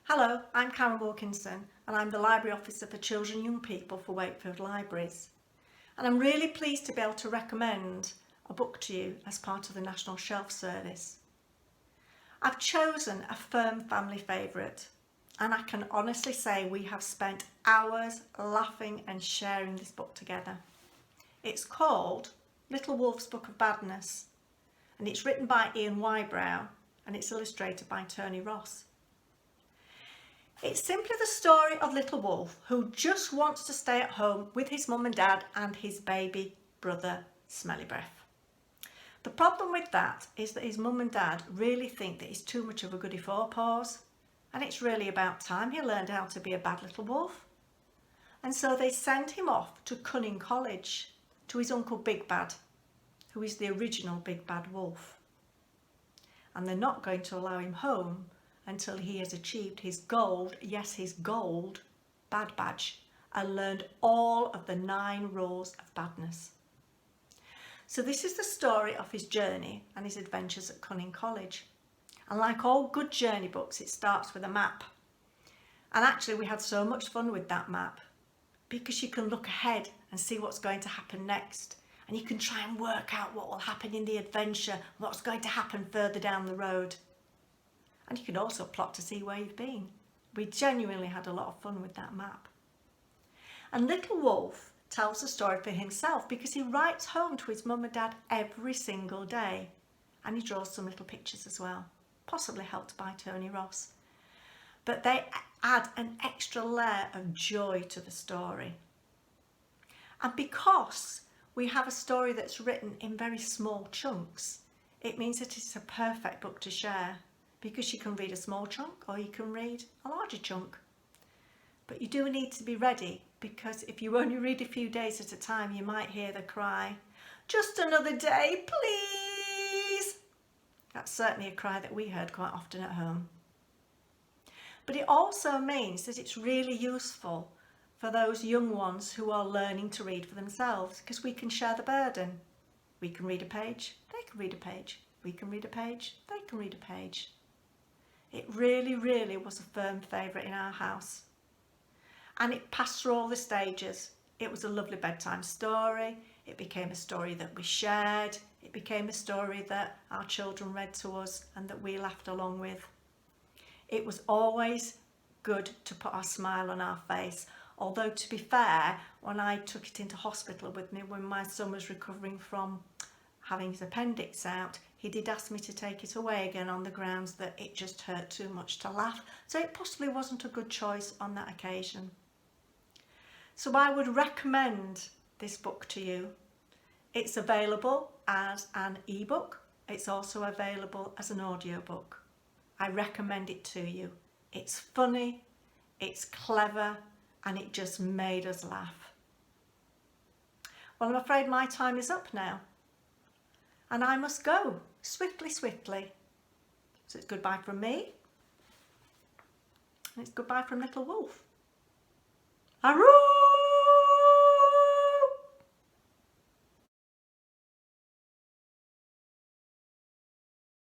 Hello, I'm Karen Wilkinson and I'm the Library Officer for Children and Young People for Wakefield Libraries. And I'm really pleased to be able to recommend a book to you as part of the National Shelf Service. I've chosen a firm family favourite and I can honestly say we have spent hours laughing and sharing this book together. It's called Little Wolf's Book of Badness and it's written by Ian Wybrow and it's illustrated by Tony Ross. It's simply the story of Little Wolf who just wants to stay at home with his mum and dad and his baby brother Smelly Breath. The problem with that is that his mum and dad really think that he's too much of a goody four-paws and it's really about time he learned how to be a bad little wolf. And so they send him off to Cunning College to his uncle Big Bad, who is the original Big Bad Wolf. And they're not going to allow him home until he has achieved his gold, yes his gold, bad badge and learned all of the 9 rules of badness. So this is the story of his journey and his adventures at Cunning College. And like all good journey books, it starts with a map. And actually we had so much fun with that map because you can look ahead and see what's going to happen next. And you can try and work out what will happen in the adventure, what's going to happen further down the road. And you can also plot to see where you've been. We genuinely had a lot of fun with that map. And Little Wolf tells the story for himself because he writes home to his mum and dad every single day. And he draws some little pictures as well, possibly helped by Tony Ross. But they add an extra layer of joy to the story. And because we have a story that's written in very small chunks, it means that it's a perfect book to share. Because you can read a small chunk or you can read a larger chunk. But you do need to be ready because if you only read a few days at a time, you might hear the cry, "Just another day, please." That's certainly a cry that we heard quite often at home. But it also means that it's really useful for those young ones who are learning to read for themselves because we can share the burden. We can read a page, they can read a page. We can read a page, they can read a page. It really was a firm favourite in our house. And it passed through all the stages. It was a lovely bedtime story. It became a story that we shared. It became a story that our children read to us and that we laughed along with. It was always good to put our smile on our face. Although to be fair, when I took it into hospital with me when my son was recovering from having his appendix out, he did ask me to take it away again on the grounds that it just hurt too much to laugh. So it possibly wasn't a good choice on that occasion. So I would recommend this book to you. It's available as an ebook. It's also available as an audiobook. I recommend it to you. It's funny, it's clever, and it just made us laugh. Well, I'm afraid my time is up now. And I must go, swiftly. So it's goodbye from me. And it's goodbye from Little Wolf. Aroo!